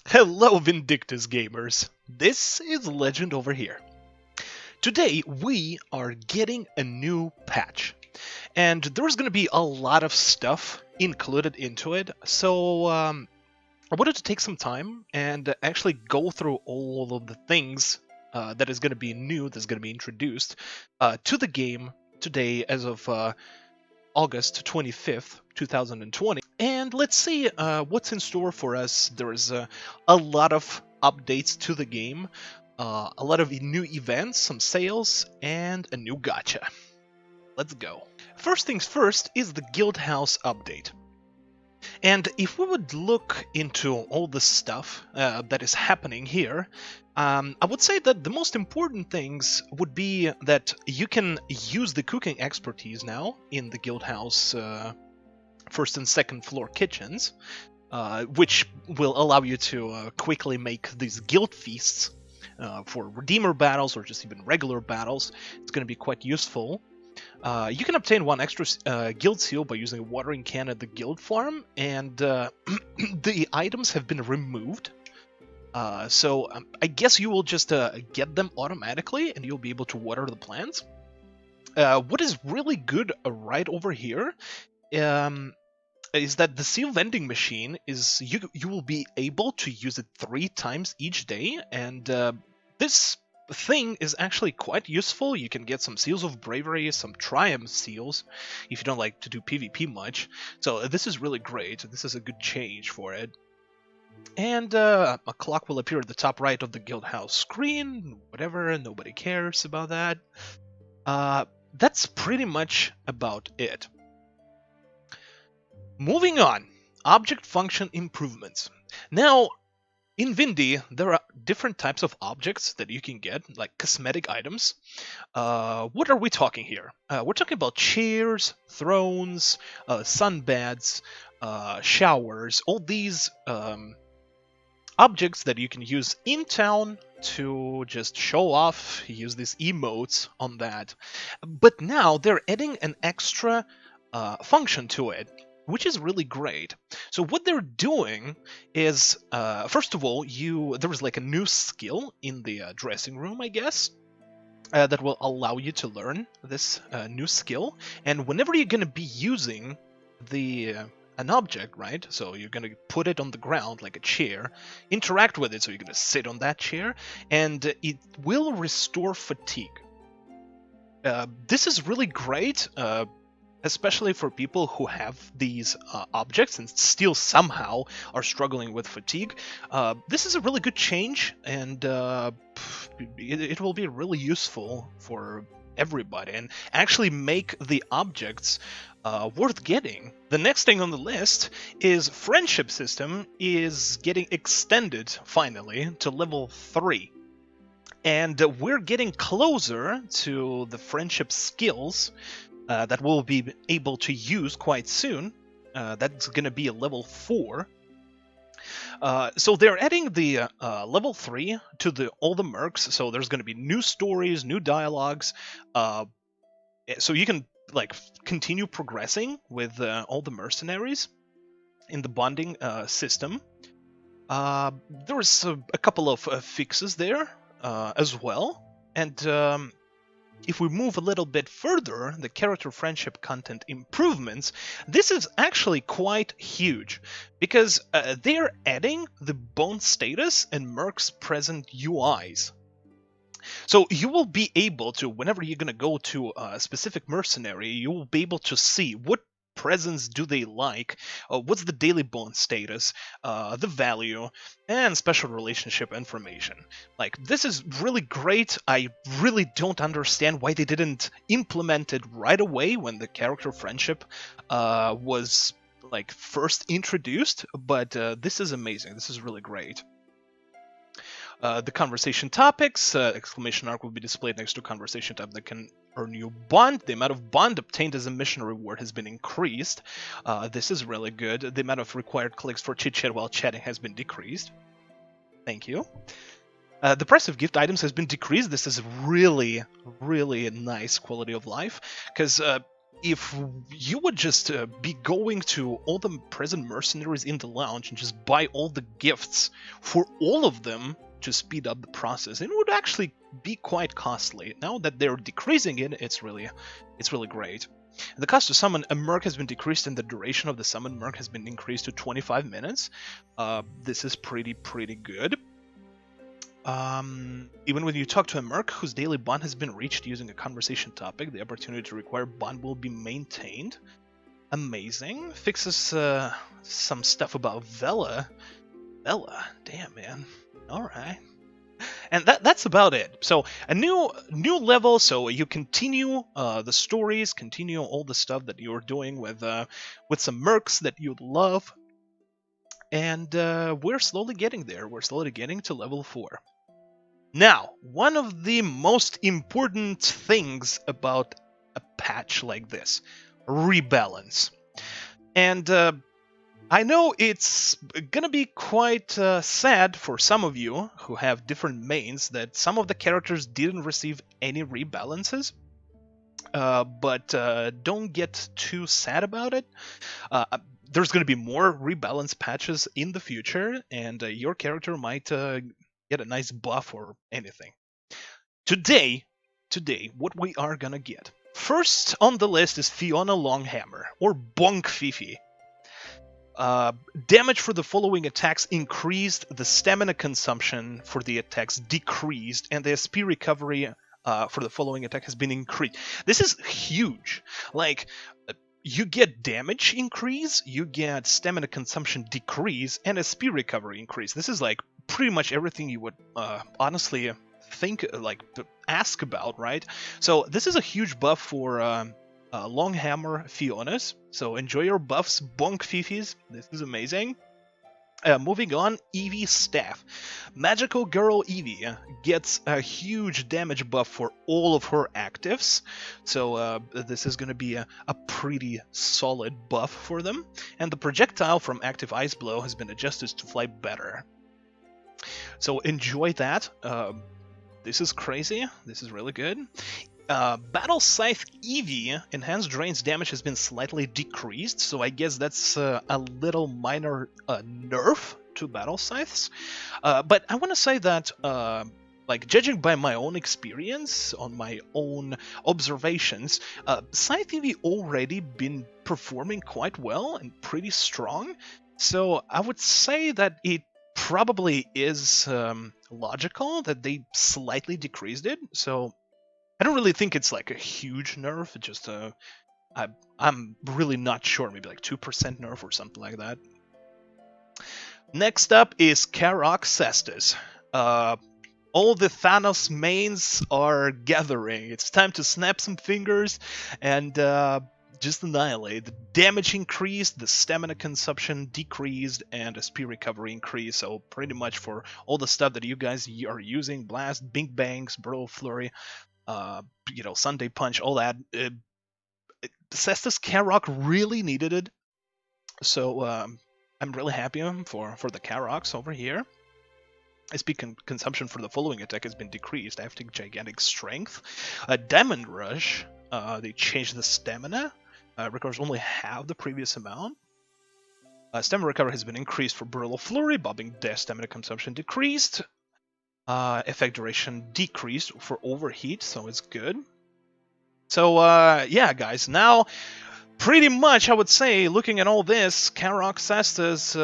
Hello Vindictus gamers, this is Legend over here. Today we are getting a new patch, and there's going to be a lot of stuff included into it, so I wanted to take some time and actually go through all of the things that is going to be new, that's going to be introduced to the game today as of August 25th, 2020. And let's see what's in store for us. There's a lot of updates to the game, a lot of new events, some sales, and a new gacha. Let's go. First things first is the Guild House update. And if we would look into all the stuff that is happening here, I would say that the most important things would be that you can use the cooking expertise now in the Guild House first and second floor kitchens, which will allow you to quickly make these guild feasts for Redeemer battles or just even regular battles. It's going to be quite useful. You can obtain one extra guild seal by using a watering can at the guild farm, and the items have been removed. So I guess you will just get them automatically, and you'll be able to water the plants. What is really good right over here is that the seal vending machine is you will be able to use it 3 times each day, and this thing is actually quite useful. You can get some seals of bravery, some triumph seals, if you don't like to do PvP much. So this is really great. This is a good change for it. And a clock will appear at the top right of the guild house screen. Whatever, nobody cares about that. That's pretty much about it. Moving on, object function improvements. Now, in Vindy, there are different types of objects that you can get, like cosmetic items. What are we talking here? We're talking about chairs, thrones, sunbeds, showers, all these objects that you can use in town to just show off, use these emotes on that. But now they're adding an extra function to it, which is really great. So what they're doing is, first of all, there was like a new skill in the dressing room, I guess, that will allow you to learn this new skill. And whenever you're going to be using an object, right? So you're going to put it on the ground like a chair, interact with it, so you're going to sit on that chair, and it will restore fatigue. This is really great. Especially for people who have these objects and still somehow are struggling with fatigue. This is a really good change, and it will be really useful for everybody and actually make the objects worth getting. The next thing on the list is Friendship System is getting extended, finally, to level 3. And we're getting closer to the friendship skills that we'll be able to use quite soon. That's going to be a level 4. So they're adding the level 3 to all the mercs, so there's going to be new stories, new dialogues, so you can like continue progressing with all the mercenaries in the bonding system. There was a couple of fixes there as well, and if we move a little bit further, the character friendship content improvements, this is actually quite huge, because they're adding the bond status and mercs present UIs. So you will be able to, whenever you're going to go to a specific mercenary, you will be able to see what presence do they like, what's the daily bond status, the value, and special relationship information. Like, this is really great. I really don't understand why they didn't implement it right away when the character friendship was like first introduced, but this is amazing. This is really great. The conversation topics, exclamation mark will be displayed next to conversation type that can earn you bond. The amount of bond obtained as a mission reward has been increased. This is really good. The amount of required clicks for chit-chat while chatting has been decreased. Thank you. The price of gift items has been decreased. This is really, really a nice quality of life, because if you would just be going to all the present mercenaries in the lounge and just buy all the gifts for all of them to speed up the process, it would actually be quite costly. Now that they're decreasing it, it's really great. The cost to summon a merc has been decreased, and the duration of the summon merc has been increased to 25 minutes. This is pretty good. Even when you talk to a merc whose daily bond has been reached using a conversation topic, the opportunity to require bond will be maintained. Amazing. Fixes some stuff about Vella. Vella, damn man. Alright. And that's about it. So a new level, so you continue the stories, continue all the stuff that you're doing with some mercs that you love. And we're slowly getting there. We're slowly getting to level 4. Now, one of the most important things about a patch like this, rebalance. And I know it's gonna be quite sad for some of you who have different mains that some of the characters didn't receive any rebalances. But don't get too sad about it. There's gonna be more rebalance patches in the future, and your character might get a nice buff or anything. Today, what we are gonna get. First on the list is Fiona Longhammer, or Bonk Fifi. Damage for the following attacks increased, the stamina consumption for the attacks decreased, and the SP recovery for the following attack has been increased. This is huge. Like, you get damage increase, you get stamina consumption decrease, and SP recovery increase. This is like pretty much everything you would honestly think, like, to ask about, right? So this is a huge buff for Longhammer Fionas. So enjoy your buffs, Bonk Fifis. This is amazing. Moving on, Evie Staff. Magical Girl Evie gets a huge damage buff for all of her actives. So this is going to be a pretty solid buff for them. And the projectile from active Ice Blow has been adjusted to fly better. So enjoy that. This is crazy. This is really good. Battle Scythe Evie, enhanced drains damage has been slightly decreased, so I guess that's a little minor nerf to Battle Scythes. But I want to say that, like, judging by my own experience, on my own observations, Scythe Evie already been performing quite well and pretty strong, so I would say that it probably is logical that they slightly decreased it, so I don't really think it's like a huge nerf, just I'm really not sure, maybe like 2% nerf or something like that. Next up is Karok Cestus. All the Thanos mains are gathering. It's time to snap some fingers and just annihilate. The damage increased, the stamina consumption decreased, and SP recovery increased. So pretty much for all the stuff that you guys are using, Blast, Big Bangs, Burrow Flurry, you know, Sunday Punch, all that. Cestus Karok really needed it, so I'm really happy for the Karoks over here. SP consumption for the following attack has been decreased after Gigantic Strength. Diamond Rush, they changed the stamina, recovers only half the previous amount. Stamina recovery has been increased for Burrow Flurry, Bobbing Death stamina consumption decreased. Effect duration decreased for Overheat, so it's good. So, yeah, guys, now, pretty much, I would say, looking at all this, Karok Cestus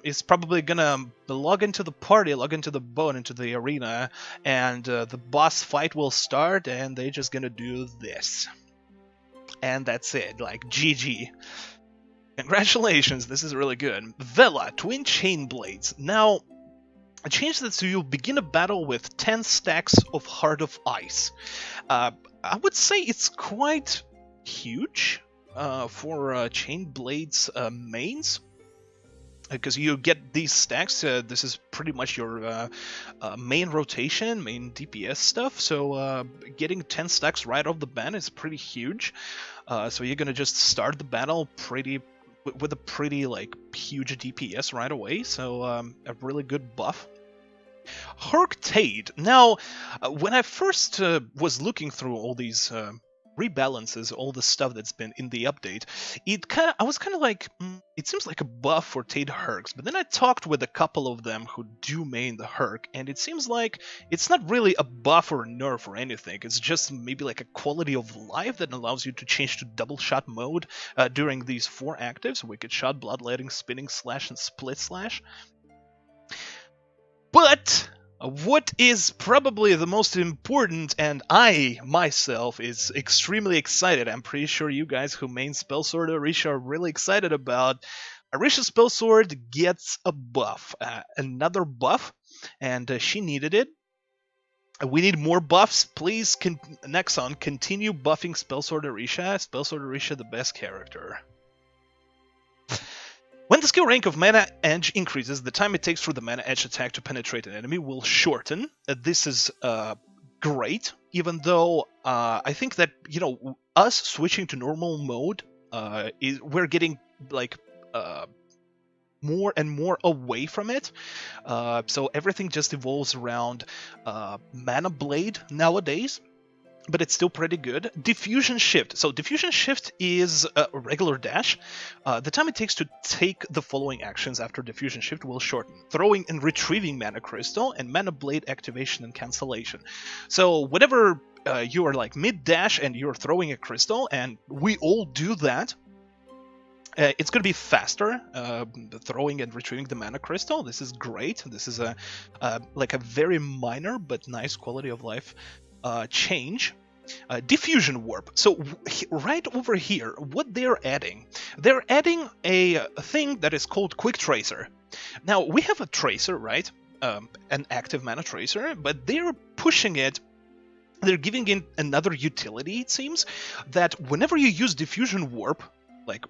is probably gonna log into the party, log into the boat, into the arena, and the boss fight will start, and they're just gonna do this. And that's it, like, GG. Congratulations, this is really good. Vella, Twin Chainblades. Now, I changed that so you'll begin a battle with 10 stacks of Heart of Ice. I would say it's quite huge for Chainblades mains, because you get these stacks. This is pretty much your main rotation, main DPS stuff, so getting 10 stacks right off the bat is pretty huge. So you're gonna just start the battle with a pretty, like, huge DPS right away, so a really good buff. Hurk Teide. Now, when I first was looking through all these rebalances all the stuff that's been in the update, I was kind of like, it seems like a buff for Teide Hurks, but then I talked with a couple of them who do main the Hurk, and it seems like it's not really a buff or a nerf or anything. It's just maybe like a quality of life that allows you to change to double shot mode during these 4 actives: Wicked Shot, Bloodletting, Spinning Slash, and Split Slash. But what is probably the most important, and I myself is extremely excited, I'm pretty sure you guys who main Spellsword Arisha are really excited about, Arisha Spellsword gets a buff, another buff, and she needed it. We need more buffs. Please, Nexon, continue buffing Spellsword Arisha. Spellsword Arisha, the best character. When the skill rank of Mana Edge increases, the time it takes for the Mana Edge attack to penetrate an enemy will shorten. This is great, even though I think that, you know, us switching to normal mode, we're getting, like, more and more away from it. So everything just evolves around Mana Blade nowadays. But it's still pretty good. Diffusion Shift. So Diffusion Shift is a regular dash. The time it takes to take the following actions after Diffusion Shift will shorten: throwing and retrieving Mana Crystal, and Mana Blade activation and cancellation. So whenever you are like mid-dash and you're throwing a crystal, and we all do that, it's going to be faster, throwing and retrieving the Mana Crystal. This is great. This is like a very minor but nice quality of life change. Diffusion Warp. So right over here, what they're adding a thing that is called Quick Tracer. Now, we have a tracer, right? An active mana tracer, but they're pushing it. They're giving it another utility, it seems, that whenever you use Diffusion Warp, like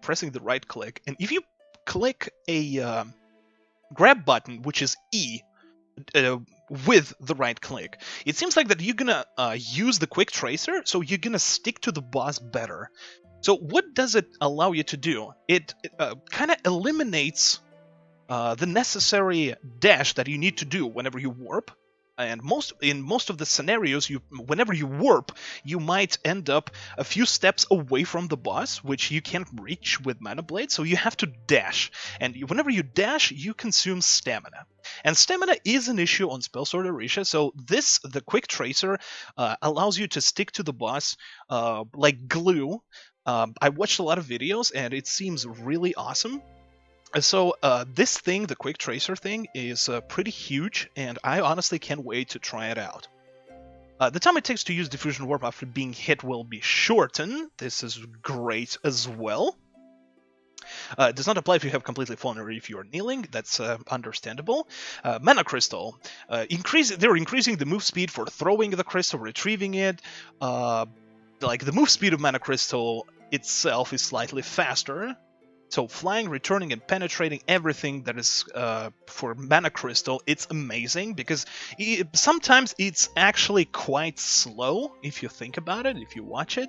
pressing the right click, and if you click a grab button, which is E, with the right click, it seems like that you're gonna use the Quick Tracer, so you're gonna stick to the boss better. So what does it allow you to do? It kind of eliminates the necessary dash that you need to do whenever you warp. And in most of the scenarios, whenever you warp, you might end up a few steps away from the boss, which you can't reach with Mana Blade, so you have to dash. And whenever you dash, you consume stamina. And stamina is an issue on Spellsword Arisha, so the Quick Tracer, allows you to stick to the boss like glue. I watched a lot of videos, and it seems really awesome. So this thing, the Quick Tracer thing, is pretty huge, and I honestly can't wait to try it out. The time it takes to use Diffusion Warp after being hit will be shortened. This is great as well. It does not apply if you have completely fallen or if you are kneeling. That's understandable. Mana Crystal. They're increasing the move speed for throwing the crystal, retrieving it. Like the move speed of Mana Crystal itself is slightly faster. So flying, returning, and penetrating, everything that is for Mana Crystal, it's amazing, because sometimes it's actually quite slow, if you think about it, if you watch it.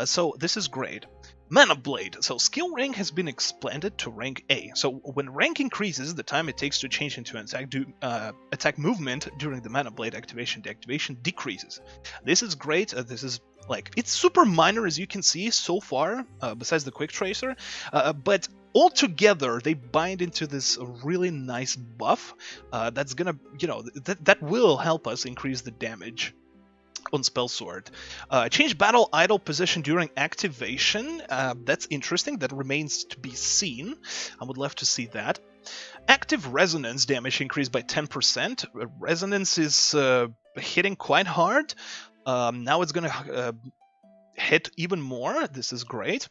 So this is great. Mana Blade. So skill rank has been expanded to rank A. So when rank increases, the time it takes to change into an attack movement during the Mana Blade activation, deactivation decreases. This is great. This is like, it's super minor, as you can see so far, besides the Quick Tracer, but altogether they bind into this really nice buff that's gonna, that will help us increase the damage on Spellsword. Change battle idle position during activation. That's interesting. That remains to be seen. I would love to see that. Active resonance damage increased by 10%. Resonance is hitting quite hard. Now it's gonna hit even more. This is great.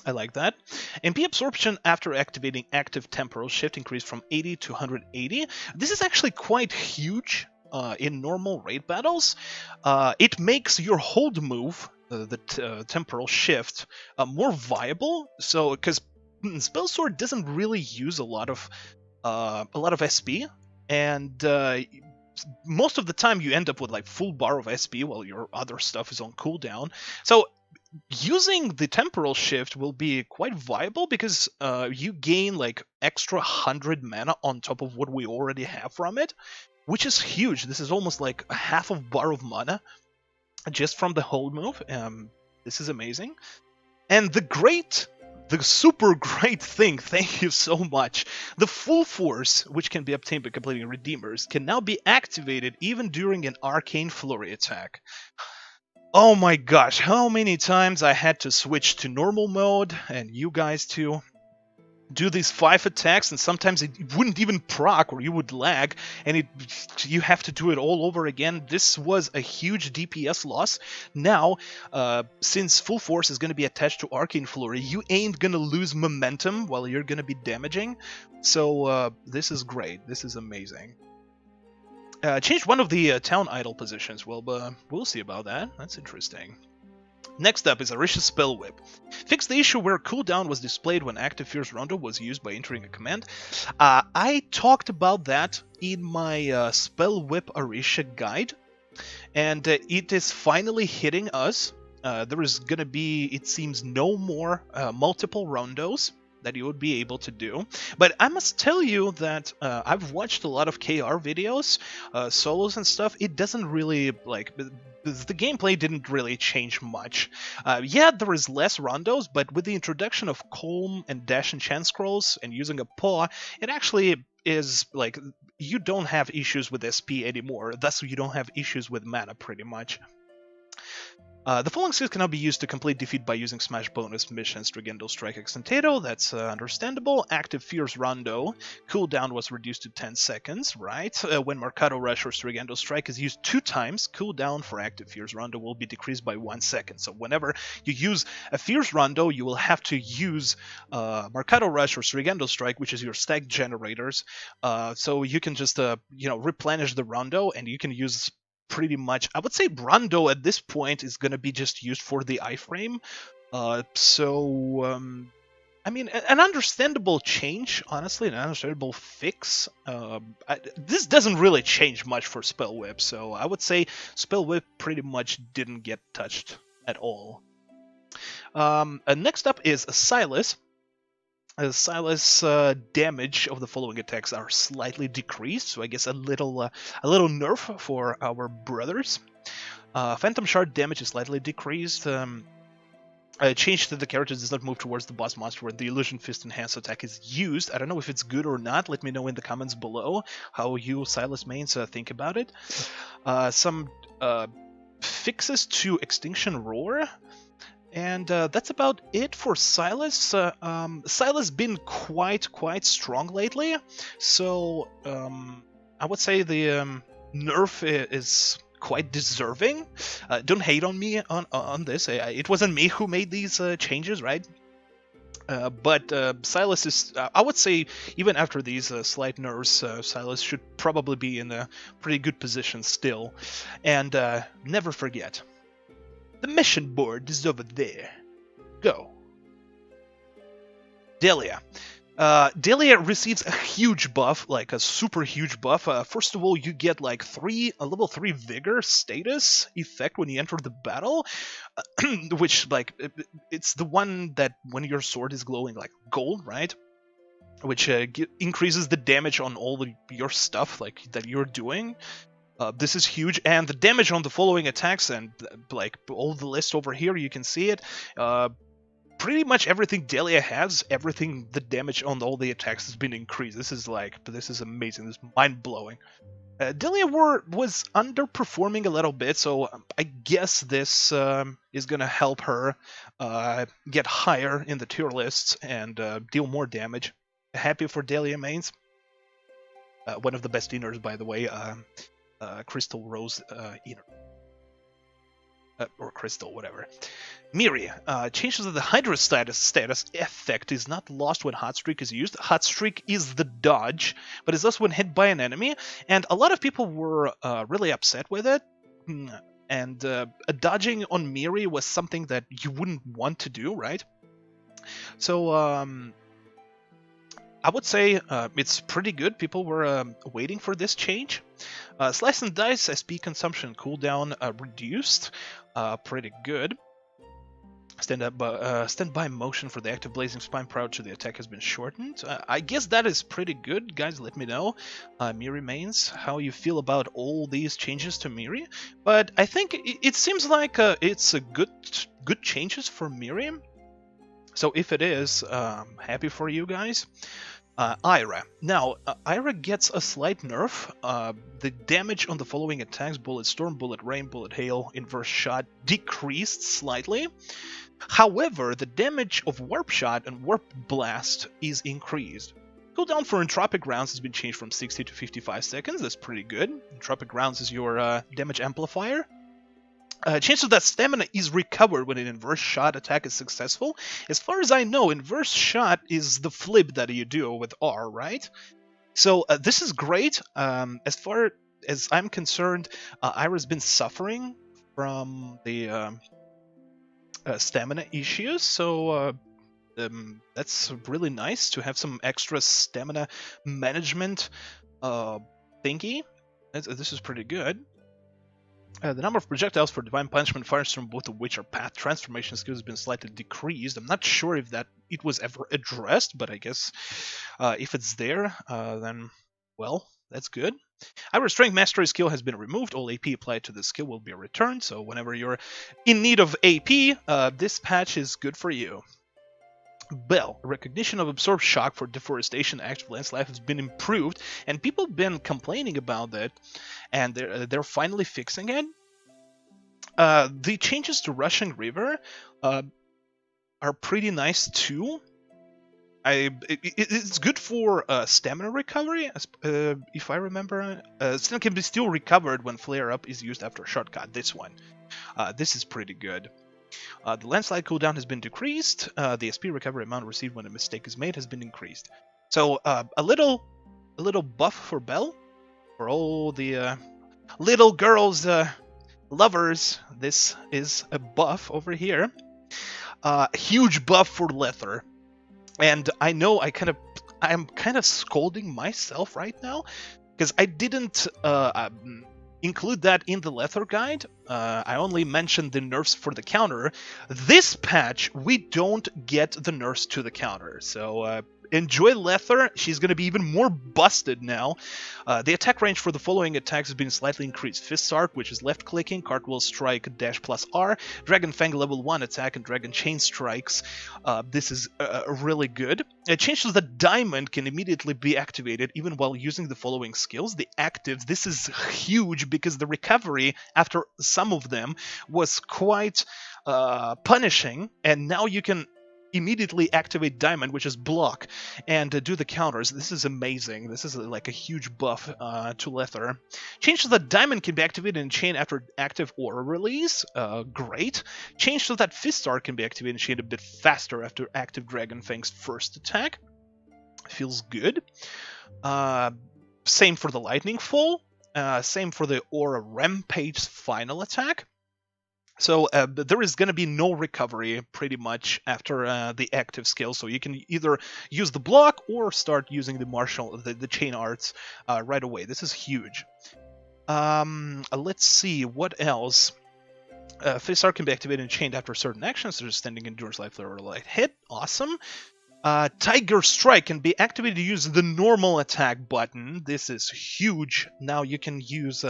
I like that. MP absorption after activating active temporal shift increased from 80 to 180. This is actually quite huge in normal raid battles. It makes your hold move, the temporal shift, more viable. So, because Spellsword doesn't really use a lot of SP, and most of the time you end up with like full bar of SP while your other stuff is on cooldown. So using the temporal shift will be quite viable, because you gain like extra 100 mana on top of what we already have from it, which is huge. This is almost like a half of bar of mana. just from the hold move. This is amazing. And the super great thing, thank you so much, the full force, which can be obtained by completing Redeemers, can now be activated even during an Arcane Flurry attack. Oh my gosh, how many times I had to switch to normal mode, and you guys too, do these 5 attacks, and sometimes it wouldn't even proc, or you would lag, and you have to do it all over again. This was a huge DPS loss. Now, since full force is going to be attached to Arcane Flurry, you ain't going to lose momentum while you're going to be damaging. So this is great. This is amazing. Changed one of the town idol positions. Well, we'll see about that. That's interesting. Next up is Arisha's Spellwhip. Fixed the issue where cooldown was displayed when active Fierce Rondo was used by entering a command. I talked about that in my Spellwhip Arisha guide, and it is finally hitting us. There is going to be, it seems, no more multiple Rondos that you would be able to do. But I must tell you that I've watched a lot of KR videos, solos and stuff. It doesn't really, like, the gameplay didn't really change much. Yeah, there is less Rondos, but with the introduction of Calm and Dash and Chance Scrolls and using a paw, it actually is, like, you don't have issues with SP anymore, thus you don't have issues with mana, pretty much. The following skills can now be used to complete defeat by using Smash bonus missions, Dragendo, Strike, X, and Teide. That's understandable. Active Fierce Rondo. Cooldown was reduced to 10 seconds, right? When Mercado Rush or Dragendo Strike is used 2 times, cooldown for Active Fierce Rondo will be decreased by 1 second. So whenever you use a Fierce Rondo, you will have to use Mercado Rush or Dragendo Strike, which is your stack generators. So you can just, replenish the Rondo, and you can use pretty much, I would say Rondo at this point is going to be just used for the iframe. I mean, an understandable change, honestly, an understandable fix. This doesn't really change much for Spellwhip, so I would say Spellwhip pretty much didn't get touched at all. Next up is Sylas. Sylas damage of the following attacks are slightly decreased, so I guess a little nerf for our brothers. Phantom Shard damage is slightly decreased. Change to the character does not move towards the boss monster where the Illusion Fist Enhanced attack is used. I don't know if it's good or not. Let me know in the comments below how you Sylas mains think about it. Some fixes to Extinction Roar. And that's about it for Sylas. Sylas been quite strong lately, so I would say the nerf is quite deserving. Don't hate on me on this. It wasn't me who made these changes, right? But Sylas is, I would say, even after these slight nerfs, Sylas should probably be in a pretty good position still. And never forget, the mission board is over there. Go. Delia. Delia receives a huge buff, like a super huge buff. First of all, you get like a level 3 Vigor status effect when you enter the battle, which, like, it's the one that when your sword is glowing like gold, right? Which increases the damage on all your stuff, like, that you're doing. This is huge, and the damage on the following attacks, and like all the list over here, you can see it. Pretty much everything Delia has, the damage on all the attacks has been increased. This is amazing. This is mind-blowing. Delia was underperforming a little bit, so I guess this is gonna help her get higher in the tier lists and deal more damage. Happy for Delia mains. One of the best inners, by the way. Crystal Rose Inner. Or Crystal, whatever. Miri. Changes of the Hydra status effect is not lost when Hot Streak is used. Hot Streak is the dodge, but it's also when hit by an enemy, and a lot of people were really upset with it. And dodging on Miri was something that you wouldn't want to do, right? So, I would say it's pretty good. People were waiting for this change. Slice and Dice SP consumption cooldown reduced. Pretty good. Standby motion for the active blazing spine prior to the attack has been shortened. I guess that is pretty good. Guys, let me know. Miri mains, how you feel about all these changes to Miri. But I think it seems like it's a good changes for Miri. So if it is, happy for you guys. Eira. Now, Eira gets a slight nerf. The damage on the following attacks, Bullet Storm, Bullet Rain, Bullet Hail, Inverse Shot, decreased slightly. However, the damage of Warp Shot and Warp Blast is increased. Cooldown for Entropic Rounds has been changed from 60 to 55 seconds. That's pretty good. Entropic Rounds is your damage amplifier. Chance that stamina is recovered when an inverse shot attack is successful. As far as I know, inverse shot is the flip that you do with R, right? So this is great. As far as I'm concerned, Eira's been suffering from the stamina issues, so that's really nice to have some extra stamina management thingy. This is pretty good. The number of projectiles for Divine Punishment, Firestorm, both of which are path transformation skills, has been slightly decreased. I'm not sure if it was ever addressed, but I guess if it's there, then, well, that's good. Our Strength Mastery skill has been removed. All AP applied to this skill will be returned, so whenever you're in need of AP, this patch is good for you. Belle, recognition of absorbed shock for deforestation active landslide has been improved, and people have been complaining about that, and they're finally fixing it. The changes to Rushing River are pretty nice too. It's good for stamina recovery, if I remember. Stamina can be still recovered when Flare Up is used after a shortcut. This one. This is pretty good. The landslide cooldown has been decreased. The SP recovery amount received when a mistake is made has been increased. So a little buff for Belle, for all the little girls lovers. This is a buff over here. Huge buff for Lethor, and I know I'm kind of scolding myself right now because I didn't include that in the Lethor guide. I only mentioned the nerfs for the counter. This patch, we don't get the nerfs to the counter, so enjoy Lethor. She's going to be even more busted now. The attack range for the following attacks has been slightly increased. Fist Arc, which is left-clicking, Cartwheel Strike, Dash plus R, Dragon Fang level 1 attack, and Dragon Chain Strikes. This is really good. It changes that Diamond can immediately be activated even while using the following skills. The actives, this is huge because the recovery after some of them was quite punishing, and now you can immediately activate Diamond, which is block, and do the counters. This is amazing. This is like a huge buff to Lethor. Change so that Diamond can be activated in chain after active aura release. Great. Change so that Fist Star can be activated in chain a bit faster after active Dragon Fang's first attack. Feels good. Same for the Lightning Fall. Same for the Aura Rampage's final attack. So there is going to be no recovery pretty much after the active skill, so you can either use the block or start using the chain arts right away. This is huge. Let's see, what else? Fist Arc can be activated and chained after certain actions, such as Standing Endurance, Life Flare, or Light Hit. Awesome. Tiger Strike can be activated to use the normal attack button. This is huge. Now you can use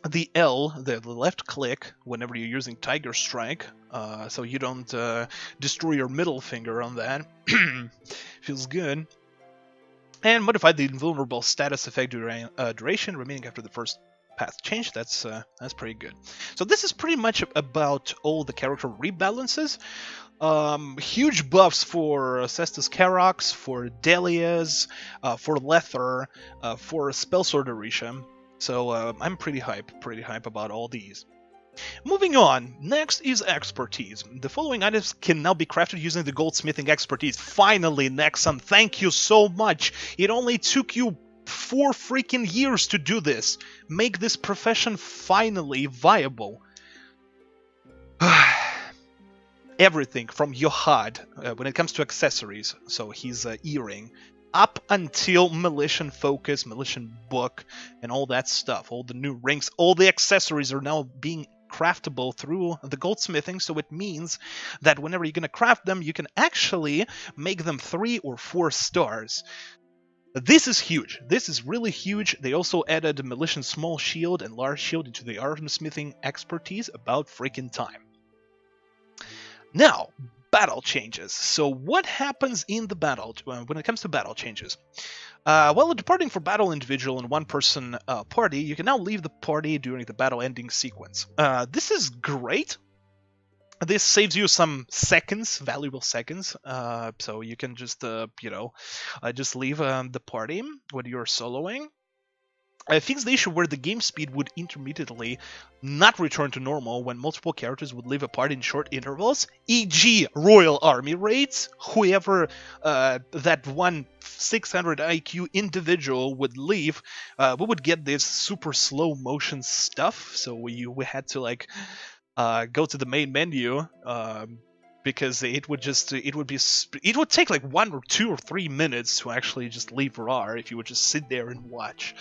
the L, the left click, whenever you're using Tiger Strike, so you don't destroy your middle finger on that. Feels good. And modify the invulnerable status effect duration remaining after the first path change. That's pretty good. So this is pretty much about all the character rebalances. Huge buffs for Cestus Karoks, for Delia's, for Lethor, for Spellsword Arisha. So I'm pretty hype about all these. Moving on, next is expertise. The following items can now be crafted using the goldsmithing expertise. Finally, Nexon, thank you so much. It only took you 4 freaking years to do this. Make this profession finally viable. Everything from Yohad, when it comes to accessories, so his earring, up until Militian Focus, Militian Book, and all that stuff, all the new rings, all the accessories are now being craftable through the goldsmithing, so it means that whenever you're going to craft them, you can actually make them 3 or 4 stars. This is huge. This is really huge. They also added Militian Small Shield and Large Shield into the Aurum smithing expertise. About freaking time. Now, battle changes. So what happens in the battle when it comes to battle changes? While departing for battle individual and one-person party, you can now leave the party during the battle ending sequence. This is great. This saves you some seconds, valuable seconds, so you can just, just leave the party when you're soloing. Fix the issue where the game speed would intermittently not return to normal when multiple characters would leave a party in short intervals, e.g. Royal Army raids. Whoever that one 600 IQ individual would leave, we would get this super slow motion stuff, so we had to like go to the main menu because it would take like 1 or 2 or 3 minutes to actually just leave RAR if you would just sit there and watch,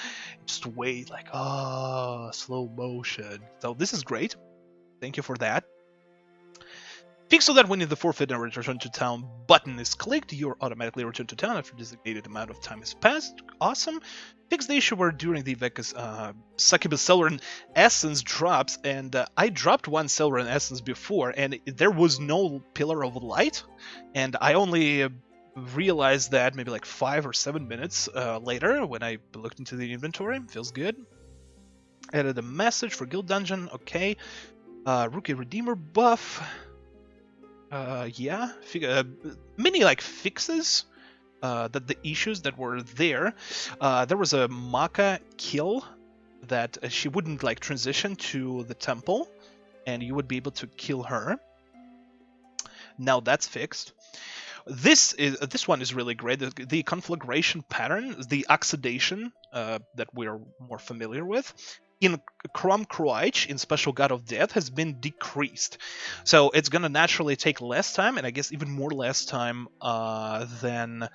just wait like slow motion. So this is great. Thank you for that. Fix so that when the forfeit and return to town button is clicked, you're automatically returned to town after a designated amount of time has passed. Awesome. Fix the issue where during the event Succubus Celerin Essence drops, and I dropped one Celerin Essence before, and there was no Pillar of Light, and I only realized that maybe like 5 or 7 minutes later when I looked into the inventory. Feels good. Added a message for Guild Dungeon. Okay. Rookie Redeemer buff. Many like fixes that the issues that were there. There was a Maka kill that she wouldn't like transition to the temple, and you would be able to kill her. Now that's fixed. This one is really great. The conflagration pattern, the oxidation that we're more familiar with, in Crom Croach, in Special God of Death, has been decreased. So it's going to naturally take less time, and I guess even more less time than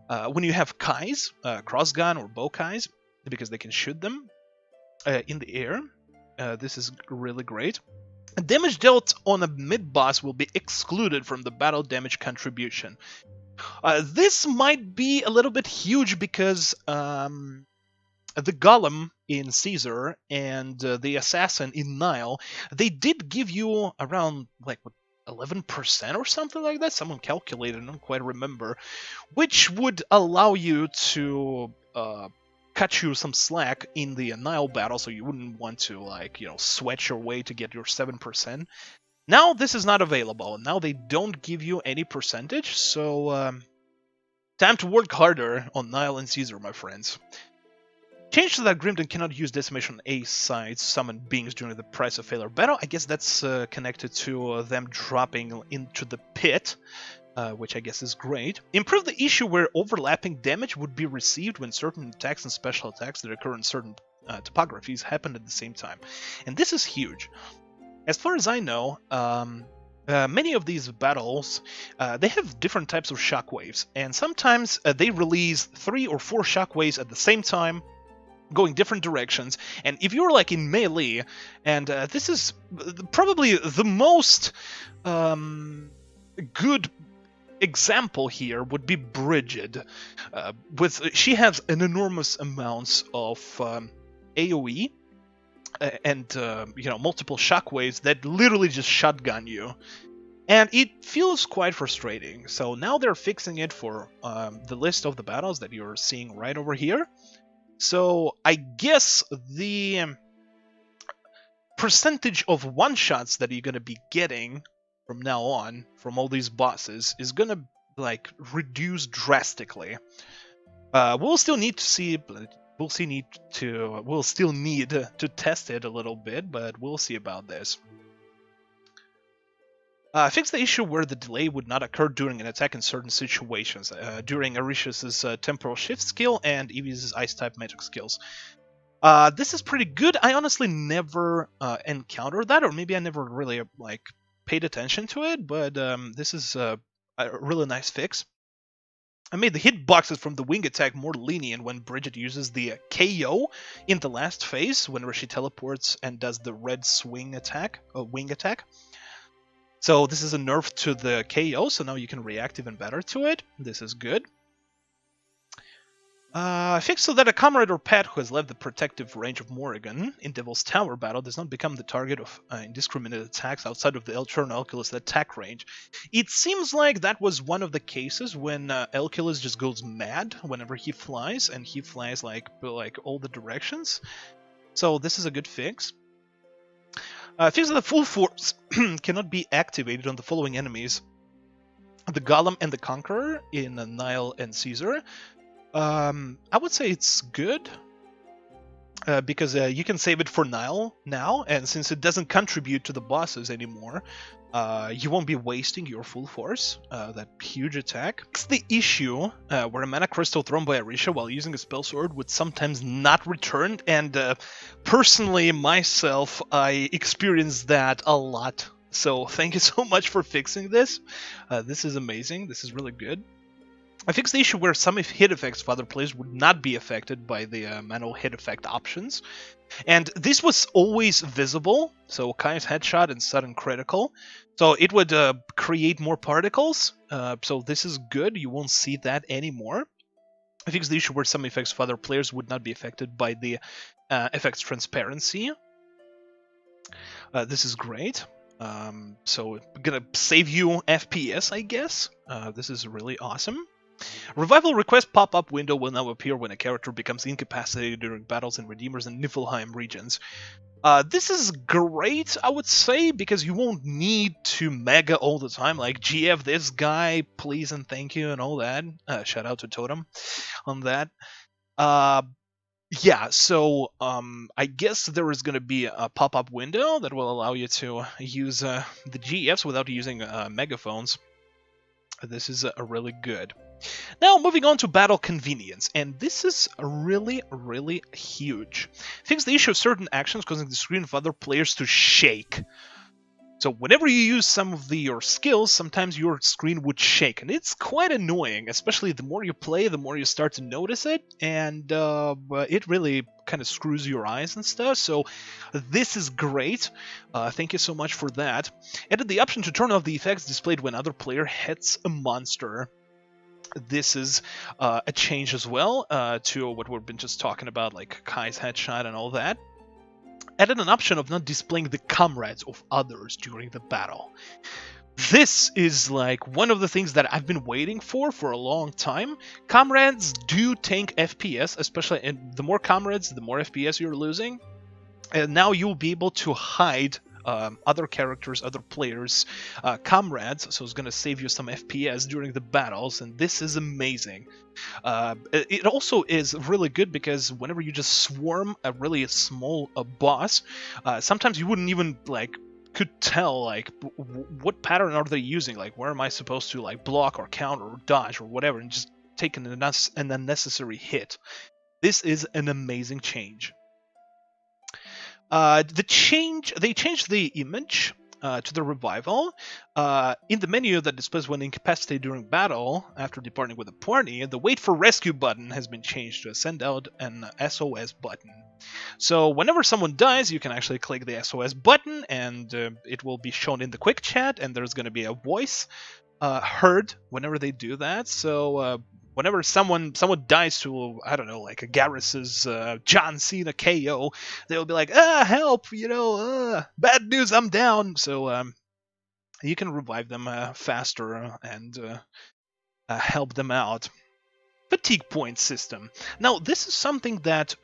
when you have Kais, crossgun or bow Kais, because they can shoot them in the air. This is really great. Damage dealt on a mid-boss will be excluded from the battle damage contribution. This might be a little bit huge because the Golem in Caesar and the Assassin in Nile, they did give you around, like, 11% or something like that? Someone calculated, I don't quite remember, which would allow you to cut you some slack in the Nile battle, so you wouldn't want to, like, sweat your way to get your 7%. Now this is not available. Now they don't give you any percentage, so time to work harder on Nile and Caesar, my friends. Change so that Grimton cannot use Decimation A sides summon beings during the Price of Failure battle. I guess that's connected to them dropping into the pit, which I guess is great. Improve the issue where overlapping damage would be received when certain attacks and special attacks that occur in certain topographies happen at the same time. And this is huge. As far as I know, many of these battles, they have different types of shockwaves, and sometimes they release 3 or 4 shockwaves at the same time, going different directions. And if you're like in melee, and this is probably the most good example here would be Bridget. She has an enormous amounts of AoE and multiple shockwaves that literally just shotgun you. And it feels quite frustrating. So now they're fixing it for the list of the battles that you're seeing right over here. So I guess the percentage of one-shots that you're going to be getting from now on from all these bosses is going to like reduce drastically. We'll still need to see. We'll still need to test it a little bit, but we'll see about this. Fix the issue where the delay would not occur during an attack in certain situations, during Arisha's temporal shift skill and Evie's ice type magic skills. This is pretty good. I honestly never encountered that, or maybe I never really paid attention to it, but this is a really nice fix. I made the hitboxes from the wing attack more lenient when Bridget uses the KO in the last phase, whenever she teleports and does the red swing attack, wing attack. So this is a nerf to the KO, so now you can react even better to it. This is good. Fixed so that a comrade or pet who has left the protective range of Morrigan in Devil's Tower battle does not become the target of indiscriminate attacks outside of the Elculus attack range. It seems like that was one of the cases when Elculus just goes mad whenever he flies, and he flies like all the directions. So this is a good fix. Fix that the full force cannot be activated on the following enemies: the Golem and the Conqueror in Nile and Caesar. I would say it's good because you can save it for Nile now, and since it doesn't contribute to the bosses anymore, you won't be wasting your full force. That huge attack. It's the issue where a mana crystal thrown by Arisha while using a Spellsword would sometimes not return, and personally, myself, I experienced that a lot. So thank you so much for fixing this. This is amazing. This is really good. I fixed the issue where some hit effects of other players would not be affected by the manual hit effect options. And this was always visible, so Kai's Headshot and Sudden Critical. So it would create more particles, so this is good, you won't see that anymore. I fixed the issue where some effects of other players would not be affected by the effects transparency. This is great. So gonna save you FPS, I guess. This is really awesome. Revival request pop-up window will now appear when a character becomes incapacitated during battles in Redeemers and Niflheim regions. This is great, I would say, because you won't need to mega all the time, like GF this guy, please and thank you, and all that. Shout out to Totem on that. Yeah, so I guess there is going to be a pop-up window that will allow you to use the GFs without using megaphones. This is really good. Now, moving on to battle convenience, and this is really, really huge. Fix the issue of certain actions causing the screen of other players to shake. So whenever you use some of your skills, sometimes your screen would shake, and it's quite annoying, especially the more you play, the more you start to notice it, and it really kind of screws your eyes and stuff, so this is great. Thank you so much for that. Added the option to turn off the effects displayed when other player hits a monster. This is a change as well to what we've been just talking about, like Kai's Headshot and all that. Added an option of not displaying the comrades of others during the battle. This is like one of the things that I've been waiting for a long time. Comrades do tank FPS, especially, and the more comrades, the more FPS you're losing. And now you'll be able to hide other characters, other players, comrades, so it's going to save you some FPS during the battles, and this is amazing. It also is really good because whenever you just swarm a really small boss, sometimes you wouldn't even could tell what pattern are they using, like where am I supposed to block or counter or dodge or whatever, and just take an unnecessary hit. This is an amazing change. They changed the image to the revival. In the menu that displays when incapacitated during battle after departing with a party, the wait for rescue button has been changed to a send out an SOS button. So whenever someone dies, you can actually click the SOS button, and it will be shown in the quick chat, and there's going to be a voice heard whenever they do that. So whenever someone dies to, I don't know, like a Garrus's John Cena KO, they'll be like, help, bad news, I'm down. So you can revive them faster and help them out. Fatigue point system. Now, this is something that,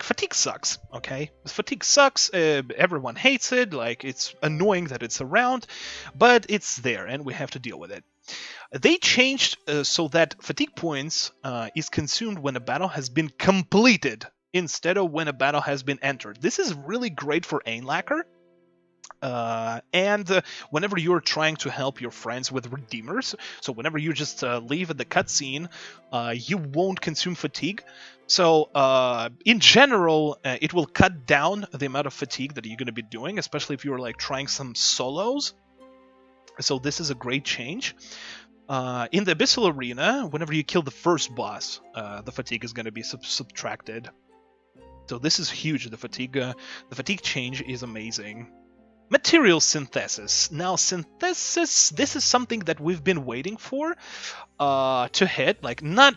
fatigue sucks, okay? Fatigue sucks, everyone hates it, it's annoying that it's around, but it's there, and we have to deal with it. They changed so that fatigue points is consumed when a battle has been completed instead of when a battle has been entered. This is really great for Ainlacker. And whenever you're trying to help your friends with Redeemers, so whenever you just leave at the cutscene, you won't consume fatigue. So in general, it will cut down the amount of fatigue that you're going to be doing, especially if you're trying some solos. So this is a great change. In the Abyssal Arena, whenever you kill the first boss, the fatigue is going to be subtracted. So this is huge. The fatigue change is amazing. Material synthesis. Now, synthesis, this is something that we've been waiting for to hit. Like, not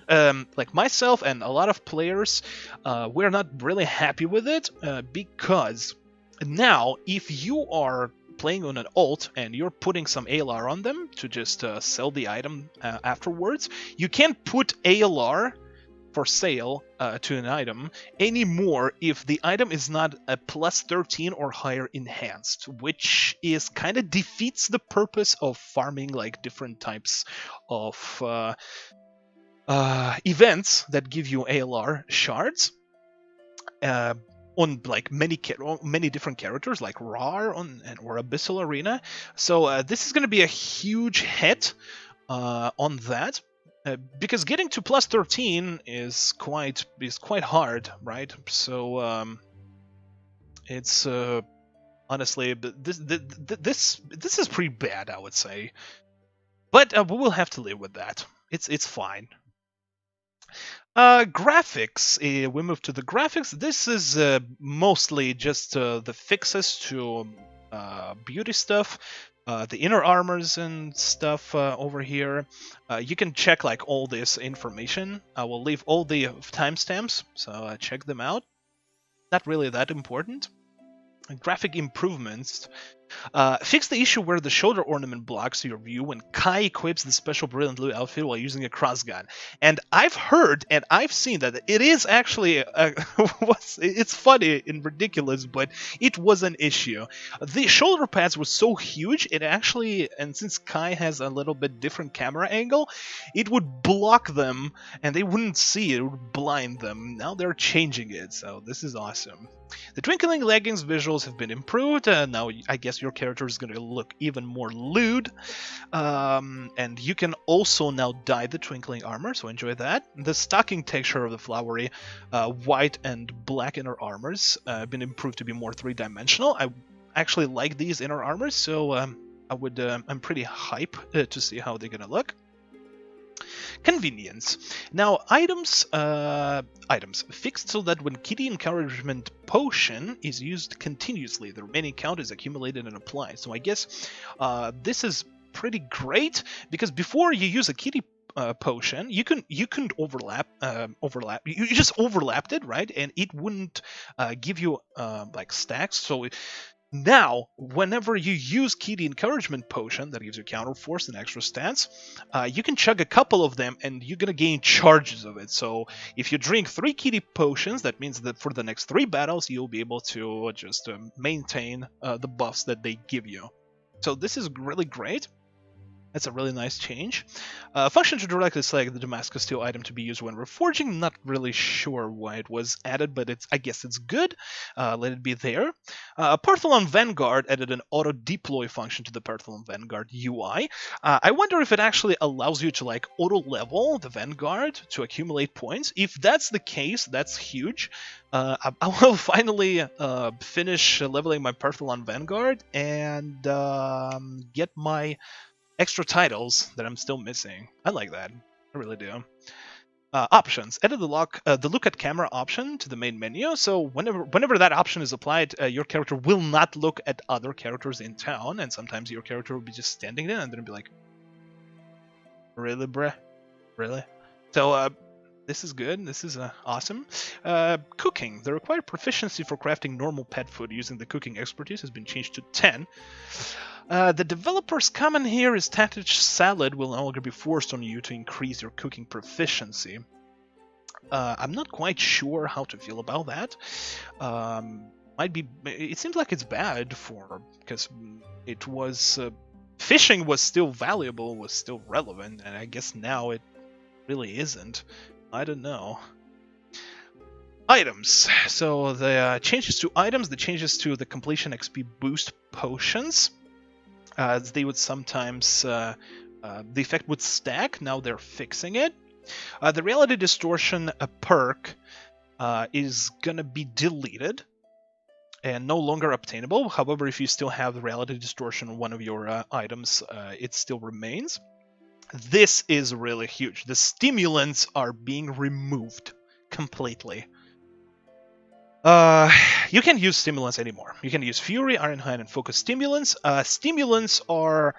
like myself and a lot of players, we're not really happy with it because now, if you are playing on an alt and you're putting some ALR on them to just sell the item afterwards, you can't put ALR for sale to an item anymore if the item is not a plus 13 or higher enhanced, which is kind of defeats the purpose of farming like different types of events that give you ALR shards on like many different characters like Rar or Abyssal Arena. So this is going to be a huge hit on that. Because getting to plus 13 is quite hard, right? So it's honestly, this is pretty bad, I would say. But we will have to live with that. It's fine. Graphics. We move to the graphics. This is mostly just the fixes to beauty stuff. The inner armors and stuff over here. You can check like all this information. I will leave all the timestamps, so check them out. Not really that important. Graphic improvements. Fix the issue where the shoulder ornament blocks your view when Kai equips the special brilliant blue outfit while using a crossgun. And I've heard and I've seen that it is actually it's funny and ridiculous, but it was an issue. The shoulder pads were so huge, it actually, and since Kai has a little bit different camera angle, it would block them and they wouldn't see it. It would blind them. Now they're changing it, so this is awesome. The twinkling leggings visuals have been improved. Now I guess your character is going to look even more lewd. And you can also now dye the twinkling armor, so enjoy that. The stocking texture of the flowery white and black inner armors have been improved to be more three-dimensional. I actually like these inner armors, so I'm pretty hype to see how they're going to look. Convenience. Now, items fixed so that when Kitty Encouragement Potion is used continuously, the remaining count is accumulated and applied. So I guess this is pretty great because before you use a Kitty potion, you couldn't overlap. You just overlapped it, right? And it wouldn't give you like stacks. So now, whenever you use Kitty Encouragement Potion, that gives you counter force and extra stats, you can chug a couple of them and you're going to gain charges of it. So if you drink 3 Kitty Potions, that means that for the next 3 battles, you'll be able to just maintain the buffs that they give you. So this is really great. That's a really nice change. Function to directly select the Damascus Steel item to be used when reforging. Not really sure why it was added, but I guess it's good. Let it be there. Partholon Vanguard added an auto-deploy function to the Partholon Vanguard UI. I wonder if it actually allows you to like auto-level the Vanguard to accumulate points. If that's the case, that's huge. I will finally finish leveling my Partholon Vanguard and get my extra titles that I'm still missing. I like that. I really do. Options. Added the look at camera option to the main menu. So whenever that option is applied, your character will not look at other characters in town, and sometimes your character will be just standing there and then be like, "Really, bruh? Really?" So this is good. This is awesome. Cooking. The required proficiency for crafting normal pet food using the cooking expertise has been changed to 10. The developer's comment here is tactic salad will no longer be forced on you to increase your cooking proficiency. I'm not quite sure how to feel about that. It seems like it's bad because it was fishing was still valuable, was still relevant, and I guess now it really isn't. I don't know. Items. So the changes to items, the changes to the completion XP boost potions. They would sometimes, the effect would stack, now they're fixing it. The reality distortion perk is gonna be deleted and no longer obtainable. However, if you still have the reality distortion on one of your items, it still remains. This is really huge. The stimulants are being removed completely. You can't use stimulants anymore. You can use Fury, Ironhide, and Focus stimulants. Stimulants are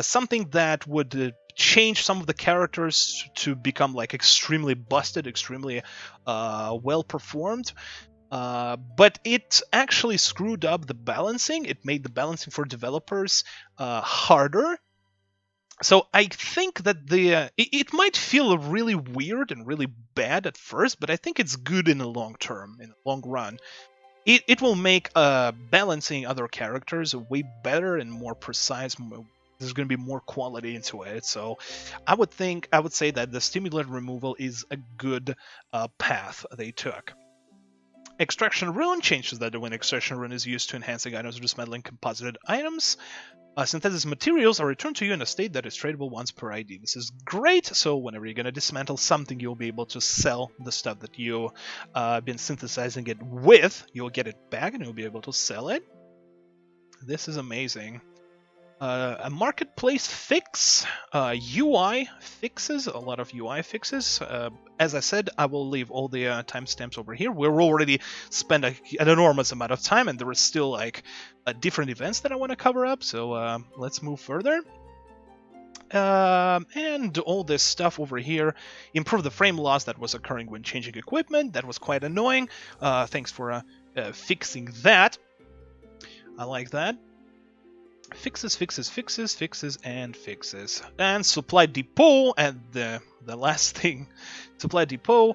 something that would change some of the characters to become like extremely busted, extremely well performed. But it actually screwed up the balancing. It made the balancing for developers harder. So I think that it might feel really weird and really bad at first, but I think it's good in the long term, in the long run. It will make balancing other characters way better and more precise. There's going to be more quality into it. So I would say that the stimulant removal is a good path they took. Extraction Rune changes that when Extraction Rune is used to enhancing items or dismantling composited items. Synthesis materials are returned to you in a state that is tradable once per ID. This is great, so whenever you're going to dismantle something, you'll be able to sell the stuff that you've been synthesizing it with. You'll get it back and you'll be able to sell it. This is amazing. A marketplace fix, UI fixes, a lot of UI fixes. As I said, I will leave all the timestamps over here. We're already spent an enormous amount of time, and there is still like different events that I want to cover up. So let's move further. And all this stuff over here, improve the frame loss that was occurring when changing equipment. That was quite annoying. Thanks for fixing that. I like that. Fixes, and fixes. And supply depot, and the last thing, supply depot.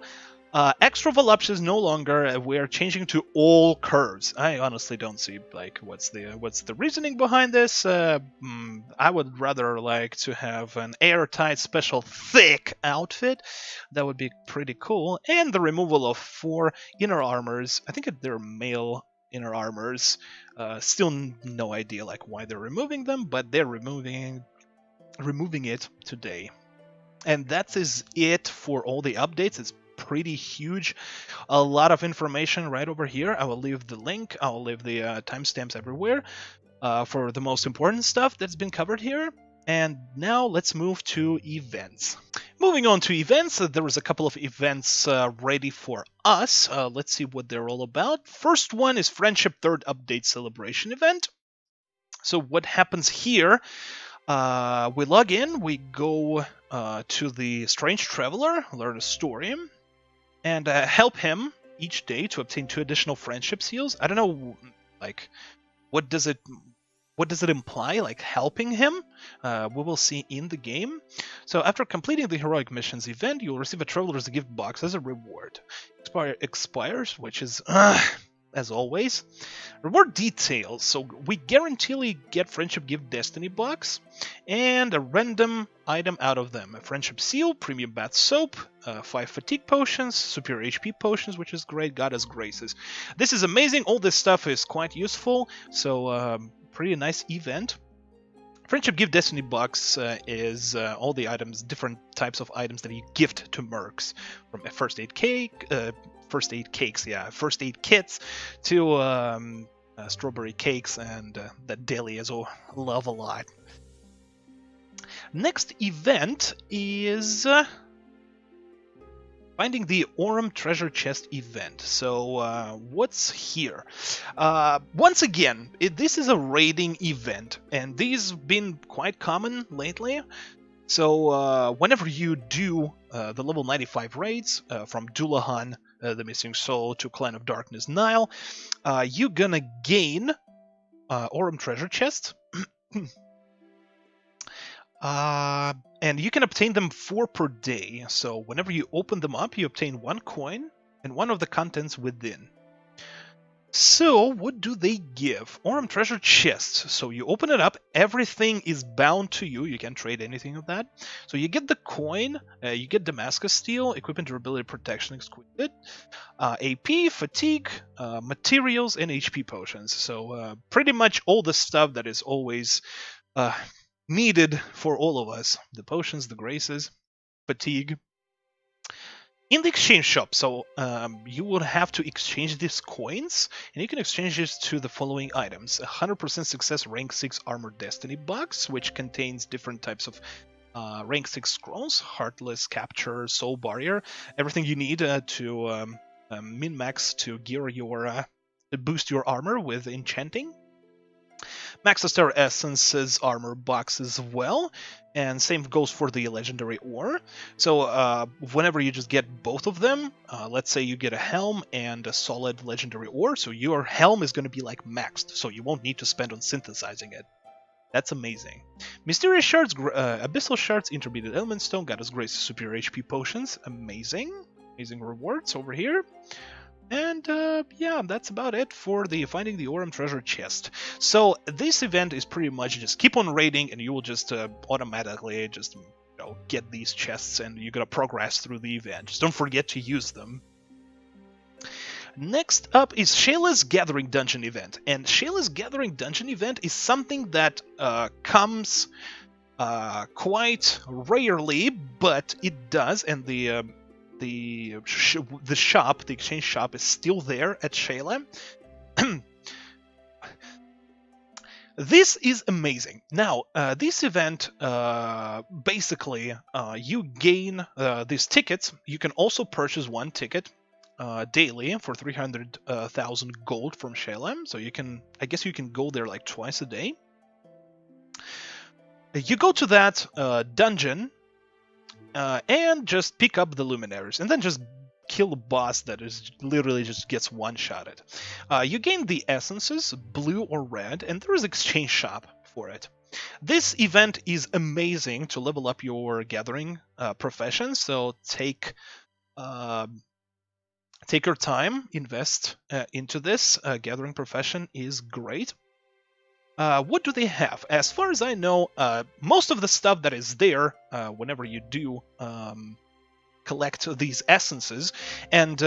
Extra voluptuous no longer. We're changing to all curves. I honestly don't see like what's the reasoning behind this. I would rather like to have an airtight, special, thick outfit. That would be pretty cool. And the removal of 4 inner armors. I think they're male inner armors. Still no idea like why they're removing them, but they're removing it today. And that is it for all the updates. It's pretty huge. A lot of information right over here. I will leave the link. I will leave the timestamps everywhere for the most important stuff that's been covered here. And now let's move to events. Moving on to events, there was a couple of events ready for us. Let's see what they're all about. First one is Friendship 3rd Update Celebration event. So what happens here, we log in, we go to the Strange Traveler, learn a story, and help him each day to obtain 2 additional friendship seals. I don't know, like, what does it imply, like helping him? We will see in the game. So after completing the Heroic Missions event, you will receive a Traveler's Gift Box as a reward. Expires, which is, as always. Reward details. So we guaranteely get Friendship Gift Destiny Box and a random item out of them. A Friendship Seal, Premium Bath Soap, 5 Fatigue Potions, Superior HP Potions, which is great, Goddess Graces. This is amazing. All this stuff is quite useful. So, pretty nice event. Friendship Gift Destiny Box is all the items, different types of items that you gift to mercs, from a first aid kits to strawberry cakes, and that Delia love a lot. Next event is finding the Aurum treasure chest event. So what's here? Once again, this is a raiding event, and these have been quite common lately. So whenever you do the level 95 raids from Dullahan, the Missing Soul, to Clan of Darkness Nile, you're gonna gain Aurum treasure chest. And you can obtain them 4 per day. So whenever you open them up, you obtain 1 coin and 1 of the contents within. So what do they give? Aurum treasure chests. So you open it up, everything is bound to you. You can't trade anything of that. So you get the coin, you get Damascus Steel, Equipment Durability Protection Exquisite, AP, Fatigue, Materials, and HP Potions. So pretty much all the stuff that is always needed for all of us. The potions, the graces, fatigue. In the exchange shop, so you will have to exchange these coins, and you can exchange this to the following items. 100% success rank 6 armor destiny box, which contains different types of rank 6 scrolls, Heartless Capture, Soul Barrier, everything you need to min-max to gear your boost your armor with enchanting. Max Star Essence's armor box as well, and same goes for the legendary ore. So whenever you just get both of them, let's say you get a helm and a solid legendary ore, so your helm is going to be like maxed, so you won't need to spend on synthesizing it. That's amazing. Mysterious Shards, Abyssal Shards, Intermediate Element Stone, Goddess Grace, Superior HP Potions, amazing. Amazing rewards over here. And yeah, that's about it for the Finding the Aurum Treasure Chest. So this event is pretty much just keep on raiding and you will just automatically just get these chests and you're gonna progress through the event. Just don't forget to use them. Next up is Shayla's Gathering Dungeon event. And Shayla's Gathering Dungeon event is something that comes quite rarely, but it does, and the shop, the exchange shop, is still there at Shayla. This is amazing. Now, this event, basically, you gain these tickets. You can also purchase one ticket daily for 300,000 gold from Shayla. So you can, I guess you can go there like twice a day. You go to that dungeon, and just pick up the luminaries, and then just kill a boss that is literally just gets one-shotted. You gain the essences, blue or red, and there is exchange shop for it. This event is amazing to level up your gathering profession, so take your time, invest into this. Gathering profession is great. What do they have? As far as I know, most of the stuff that is there whenever you do collect these essences, and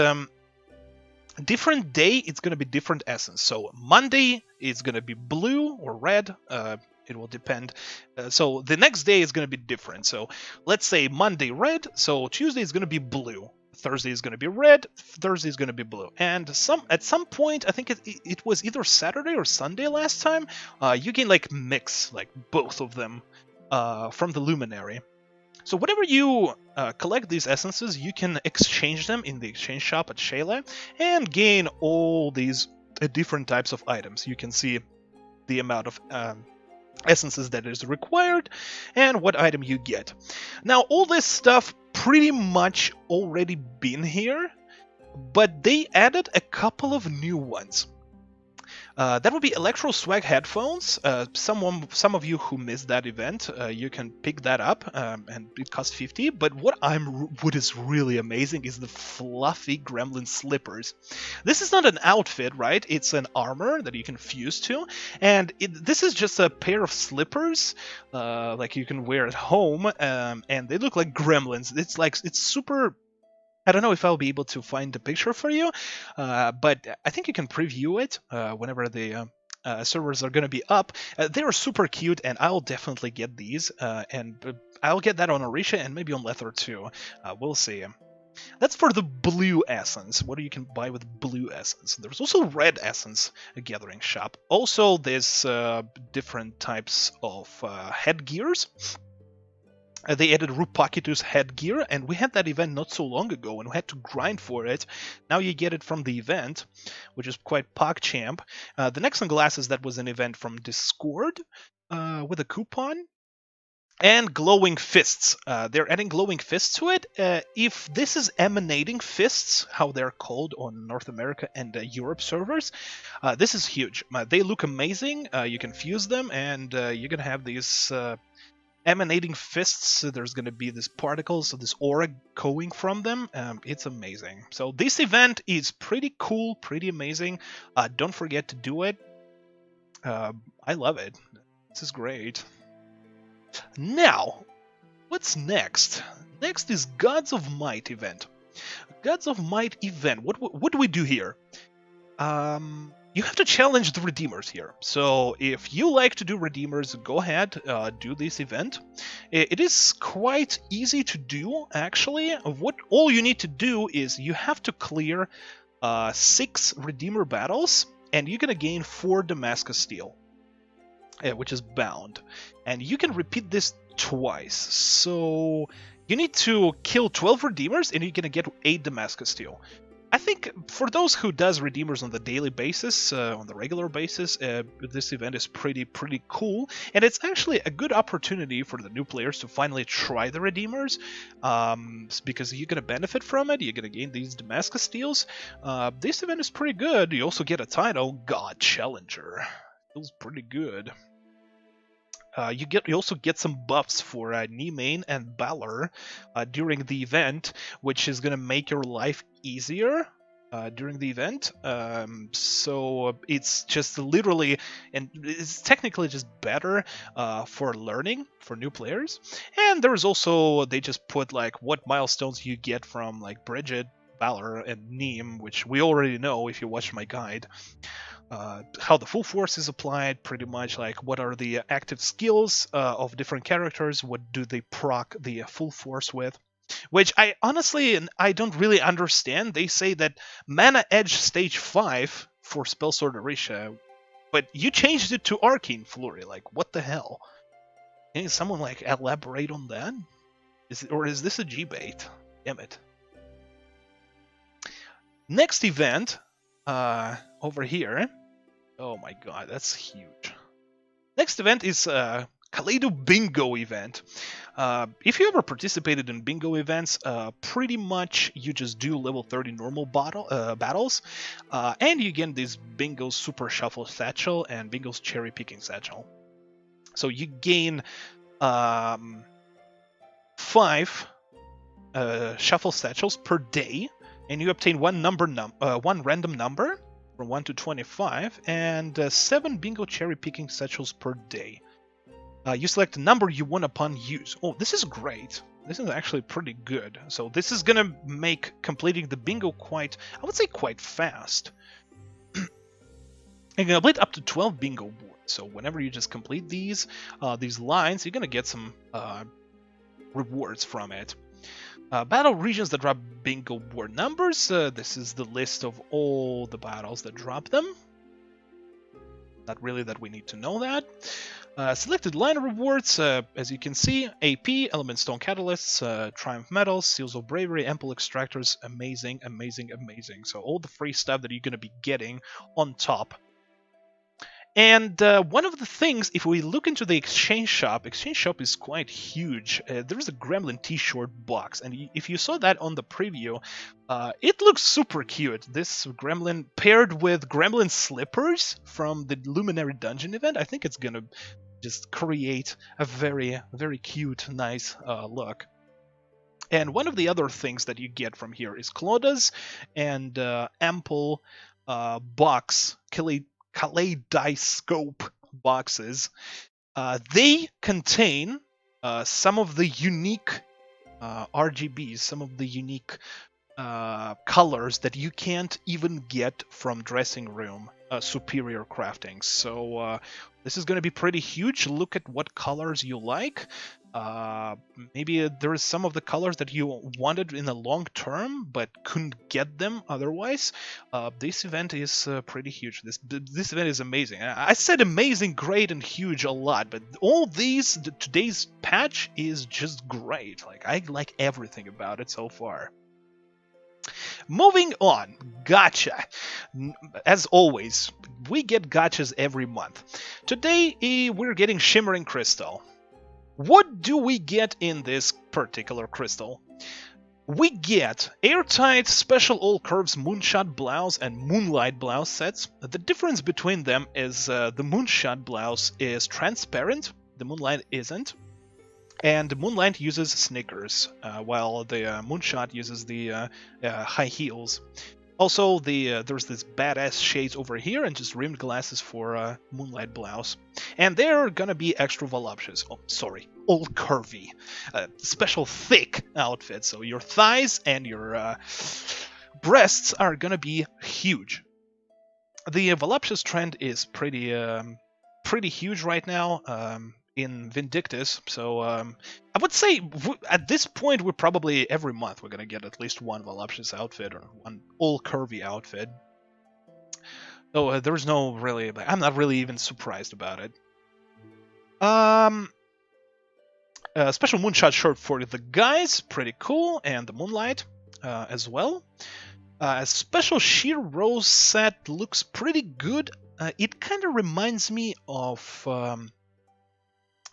different day it's going to be different essence. So Monday it's going to be blue or red. It will depend. So the next day is going to be different. So let's say Monday red, so Tuesday is going to be blue. Thursday is going to be red, Thursday is going to be blue. And at some point, I think it was either Saturday or Sunday last time, you can like mix like both of them from the luminary. So whenever you collect these essences, you can exchange them in the exchange shop at Shayla and gain all these different types of items. You can see the amount of essences that is required and what item you get. Now all this stuff pretty much already been here, but they added a couple of new ones. That would be Electro Swag headphones. Some of you who missed that event, you can pick that up, and it costs 50. But what is really amazing is the fluffy gremlin slippers. This is not an outfit, right? It's an armor that you can fuse to, and this is just a pair of slippers, like you can wear at home, and they look like gremlins. It's super. I don't know if I'll be able to find the picture for you, but I think you can preview it whenever the servers are going to be up. They are super cute, and I'll definitely get these, and I'll get that on Arisha and maybe on Lethor too. We'll see. That's for the blue essence. What you can buy with blue essence. There's also red essence, a gathering shop. Also, there's different types of headgears. They added Rupakitu's headgear, and we had that event not so long ago, and we had to grind for it. Now you get it from the event, which is quite PogChamp. The next one glasses, that was an event from Discord with a coupon. And glowing fists. They're adding glowing fists to it. If this is emanating fists, how they're called on North America and Europe servers, this is huge. They look amazing. You can fuse them, and you're going to have these emanating fists. There's going to be these particles, so this aura going from them. It's amazing. So this event is pretty cool, pretty amazing. Don't forget to do it. I love it. This is great. Now, what's next? Next is Gods of Might event. Gods of Might event. What do we do here? You have to challenge the Redeemers here. So if you like to do Redeemers, go ahead, do this event. It is quite easy to do, actually. All you need to do is you have to clear 6 Redeemer battles, and you're going to gain 4 Damascus Steel, which is bound. And you can repeat this twice. So you need to kill 12 Redeemers and you're gonna get 8 Damascus Steel. I think for those who does Redeemers on the daily basis, on the regular basis, this event is pretty cool, and it's actually a good opportunity for the new players to finally try the Redeemers, because you're gonna benefit from it. You're gonna gain these Damascus Steels. This event is pretty good. You also get a title, God Challenger. Feels pretty good. You also get some buffs for Nemain and Balor during the event, which is gonna make your life easier during the event. So it's just literally, and it's technically just better for learning for new players. And there's also, they just put like what milestones you get from like Bridget, Balor, and Neem, which we already know if you watch my guide. How the full force is applied, pretty much like what are the active skills of different characters, what do they proc the full force with, which I honestly I don't really understand. They say that Mana Edge stage 5 for Spellsword Arisha, but you changed it to Arcane Flurry, like what the hell? Can someone like elaborate on that? Is this a G-bait? Damn it. Next event, over here. Oh my god, that's huge. Next event is Kaleidobingo Event. If you ever participated in bingo events, pretty much you just do level 30 normal battles, and you get this Bingo Super Shuffle Satchel and Bingo's Cherry Picking Satchel. So you gain 5 Shuffle Satchels per day, and you obtain one random number from 1 to 25, and 7 Bingo Cherry Picking Satchels per day. You select a number you want upon use. Oh, this is great. This is actually pretty good. So this is gonna make completing the bingo quite, I would say quite fast. You can complete up to 12 bingo boards. So whenever you just complete these lines, you're gonna get some rewards from it. Battle regions that drop bingo board numbers. This is the list of all the battles that drop them. Not really that we need to know that. Selected line rewards, as you can see, AP, Element Stone Catalysts, Triumph Medals, Seals of Bravery, Ample Extractors, amazing, amazing, amazing. So all the free stuff that you're going to be getting on top. And one of the things, if we look into the Exchange Shop is quite huge. There's a Gremlin t-shirt box, and if you saw that on the preview, it looks super cute. This Gremlin paired with Gremlin slippers from the Luminary Dungeon event, I think it's gonna just create a very, very cute, nice look. And one of the other things that you get from here is Claudas and Ample box, Kaleidoscope boxes. They contain some of the unique RGBs, some of the unique colors that you can't even get from dressing room superior crafting. So this is going to be pretty huge. Look at what colors you like. Maybe there is some of the colors that you wanted in the long term but couldn't get them otherwise. This event is pretty huge. This event is amazing. I said amazing, great, and huge a lot, but all these, today's patch is just great. Like, I like everything about it so far. Moving on, gacha. As always, we get gachas every month. Today, we're getting Shimmering Crystal. What do we get in this particular crystal? We get Airtight Special All Curves Moonshot Blouse and Moonlight Blouse sets. The difference between them is the Moonshot Blouse is transparent, the Moonlight isn't. And the Moonlight uses sneakers, while the Moonshot uses the high heels. Also, there's this badass shades over here and just rimmed glasses for Moonlight Blouse. And they're gonna be extra voluptuous. Oh, sorry, all curvy. Special thick outfit, so your thighs and your breasts are gonna be huge. The voluptuous trend is pretty huge right now. In Vindictus, so I would say at this point we're probably every month we're gonna get at least one voluptuous outfit or one all curvy outfit. So there's no really, I'm not really even surprised about it. Special Moonshot shirt for the guys, pretty cool, and the Moonlight as well. Special Sheer Rose set looks pretty good. It kind of reminds me of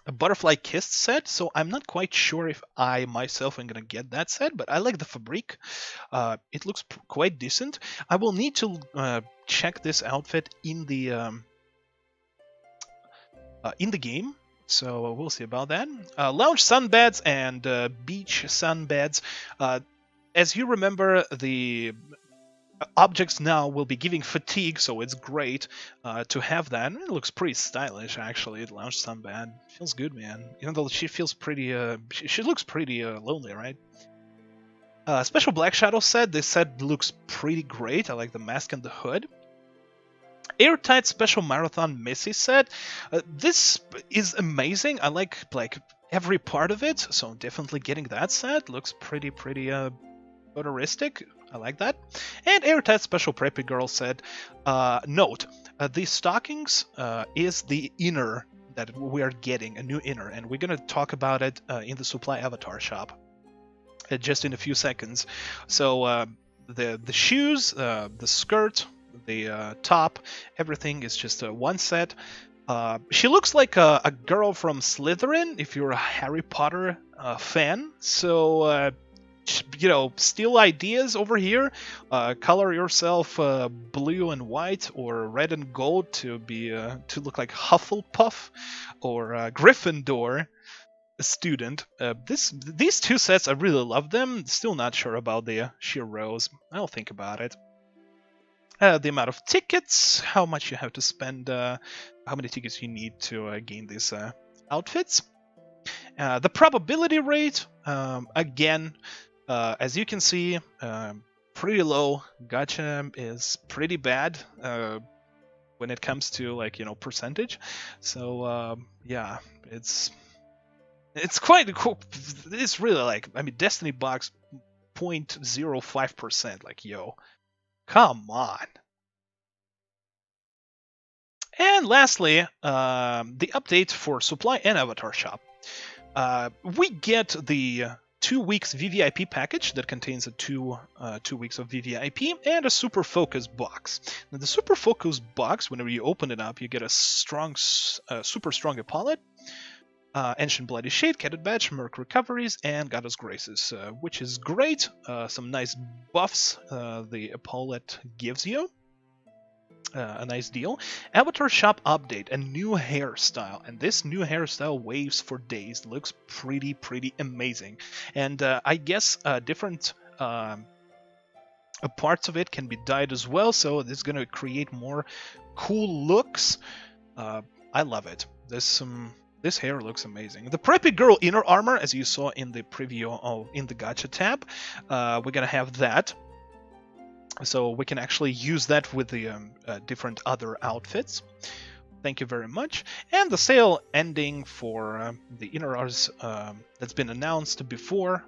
a Butterfly Kissed set, so I'm not quite sure if I myself am gonna get that set, but I like the fabric. It looks quite decent. I will need to check this outfit in the game, so we'll see about that. Lounge sunbeds and beach sunbeds. As you remember, the objects now will be giving fatigue, so it's great to have that. It looks pretty stylish, actually. Lounge sunbed feels good, man. Even though she feels pretty, she looks pretty lonely, right? Special Black Shadow set. This set looks pretty great. I like the mask and the hood. Airtight Special Marathon Missy set. This is amazing. I like every part of it, so definitely getting that set. Looks pretty futuristic. I like that. And Airtight Special Preppy Girl set. Note, these stockings is the inner that we are getting, a new inner, and we're gonna talk about it in the supply avatar shop just in a few seconds. So the shoes, the skirt, the top, everything is just one set. She looks like a girl from Slytherin if you're a Harry Potter fan. So you know, steal ideas over here. Color yourself blue and white or red and gold to be to look like Hufflepuff or Gryffindor student. These two sets, I really love them. Still not sure about the Sheer Rose. I'll think about it. The amount of tickets, how much you have to spend, how many tickets you need to gain these outfits. The probability rate, again, as you can see, pretty low. Gacha is pretty bad when it comes to, like, you know, percentage. So yeah, it's quite cool. It's really like, I mean, Destiny Box 0.05%. Like, yo, come on. And lastly, the update for Supply and Avatar Shop. We get the 2 weeks VVIP package that contains a 2 weeks of VVIP and a Super Focus box. Now, the Super Focus box, whenever you open it up, you get a strong, super strong Epaulet, Ancient Bloody Shade, Cadet Badge, Merc Recoveries, and Goddess Graces, which is great. Some nice buffs the Epaulet gives you. A nice deal. Avatar Shop update, a new hairstyle, and this new hairstyle waves for days. Looks pretty amazing, and I guess different parts of it can be dyed as well, so this is gonna create more cool looks. I love it. This hair looks amazing. The Preppy Girl inner armor, as you saw in the preview in the Gacha tab, we're gonna have that. So we can actually use that with the different other outfits. Thank you very much. And the sale ending for the inners that's been announced before.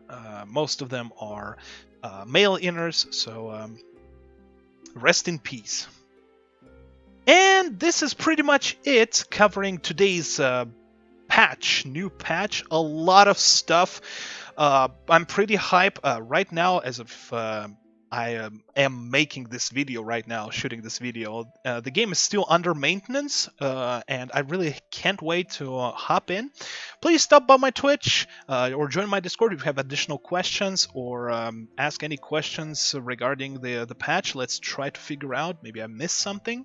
Most of them are male inners, so rest in peace. And this is pretty much it, covering today's new patch. A lot of stuff. I'm pretty hype right now, as of I am making this video right now, shooting this video. The game is still under maintenance, and I really can't wait to hop in. Please stop by my Twitch or join my Discord if you have additional questions, or ask any questions regarding the patch. Let's try to figure out. Maybe I missed something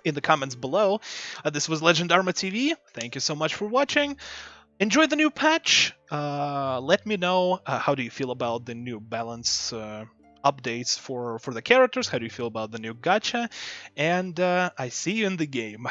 in the comments below. This was Legend Arma TV. Thank you so much for watching. Enjoy the new patch. Let me know how do you feel about the new balance updates for the characters. How do you feel about the new gacha? And I see you in the game.